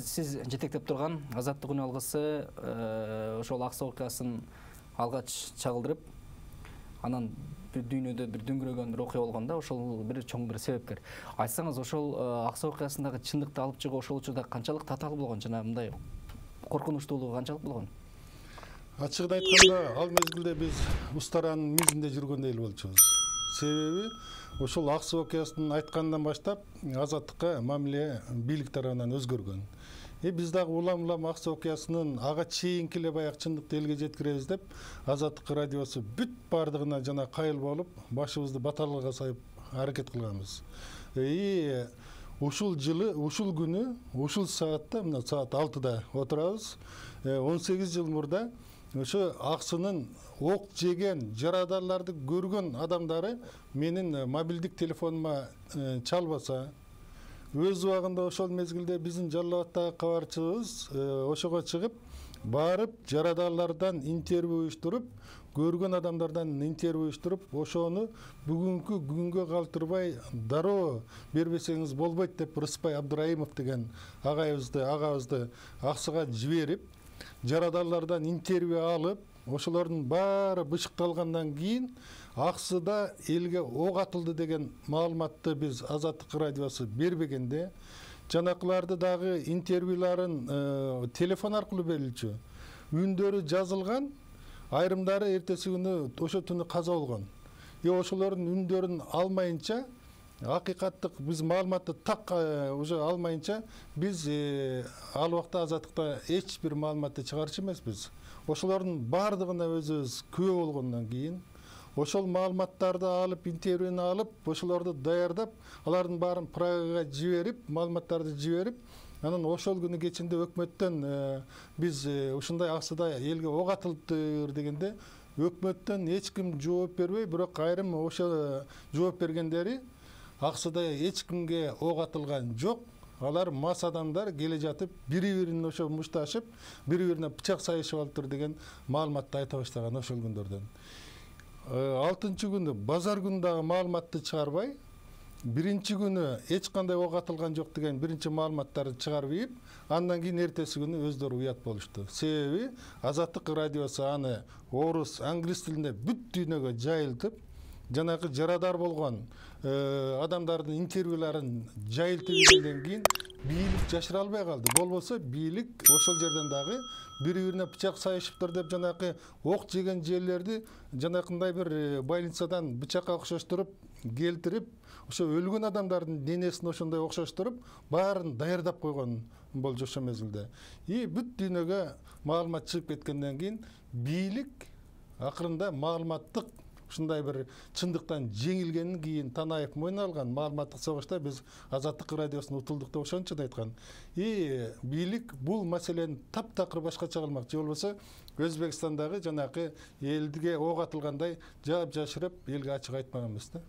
Сиз жетектеп турган Азаттык күн алгысы ошол Аксы окуясын алгач чагылдырып, анан бир дүйнөдө бир дүңгүрөгөн окуя болгон да, ошол бир чоң бир себепкер. Айтсаңыз, ошол Аксы окуясындагы чындыкты алып чыгуу ошол учурда канчалык татаал болгон жана мындай коркунучтуулугу канчалык болгон? Ачыгын айтканда, ал мезгилде биз Устаранын мизинде жүргөндөй эле болчубуз. Себеби ошол Аксы окуясын айткандан баштап азаттыкка мамиле бийлик тарабынан өзгөргөн. Биз дагы улам Аксы окуясынын ага чейинки эле баягы чындыкты элге жеткиребиз деп, Азаттык радиосу бүт бардыгына жана кайыл болуп, башыбызды баталга сайып аракет кылганбыз. Ушул жылы, ушул күнү, ушул саатта, мына саат 6-да отурабыз. 18 жыл мурда ошо Аксынын ок жеген, жарадарларды көргөн адамдары менин мобилдик телефонума чалбаса, өз убагында ошол мезгилде биздин Жалал Абадтагы кабарчыбыз ошого чыгып, барып жарадарлардан интервью уюштуруп, көргөн адамдардан интервью уюштуруп, ошону бүгүнкү күнгө калтырбай дароо бербесеңиз болбойт деп Рыспай Абдыраимов деген агабызды Аксыга жиберип, жарадарлардан интервью алып, ошолордун баары бышыкталгандан кийин Аксыда элге ок атылды деген маалыматты биз Азаттык радиосу бербегенде, жанакыларды дагы интервьюларын телефон аркылуу берилчү. Үндөрү жазылган, айрымдары эртеси күнү ошо түнү каза болгон. Ошолордун үндөрүн алмайынча, акыйкаттык биз маалыматты так уже алмайынча, биз ал убакта Азаттыкта эч бир маалыматты чыгарчу эмеспиз. Ошолордун бардыгына өзүбүз күбө болгондон кийин, ошол маалыматтарды алып, интервьюну алып, ошолорду даярдап, алардын баарын Прагага жиберип, маалыматтарды жиберип, анан ошол күнү кечинде өкмөттөн биз ушундай Аксыда элге ок атылыптыр дегенде, өкмөттөн эч ким жооп бербей, бирок айрым ошо жооп бергендери Аксыда эч кимге ок атылган жок. Алар мас адамдар келе жатып, бири-бирин ошо мушташып, бири-бирине бычак сайышып алыптыр деген маалыматты айта баштаган ошол күндөрдөн. 6-чы күнү базар күнүндагы маалыматты чыгарбай, биринчи күнү эч кандай ок атылган жок деген биринчи маалыматтарды чыгарып ийип, андан кийин эртеси күнү өздөрү уят болушту. Себеби Азаттык радиосу аны орус, англис тилинде бүт дүйнөгө жайылтып, жанагы жарадар болгон адамдардын интервьюларын жайылтып ийгенден кийин бийлик жашыра албай калды. Болбосо бийлик ошол жерден дагы бири-бирине бычак сайышыптыр деп жанакы ок жеген жерлерди жанакындай бир больницадан бычакка окшоштуруп келтирип, ошо өлгөн адамдардын денесин ошондой окшоштуруп, баарын даярдап койгон болчу ошол мезгилде. Бүт дүйнөгө маалымат чыгып кеткенден кийин бийлик акырында маалыматтык ушундай бир чындыктан жеңилгенден кийин Танаев мойнуна алган маалыматтык согушта биз Азаттык радиосун утулдук деп ошон үчүн айткан. Бийлик бул маселени таптакыр башкача кылмакчы, болбосо Өзбекстандагы жанакы элге ок атылгандай жаап жашырып элге ачык айтмаган эмес да.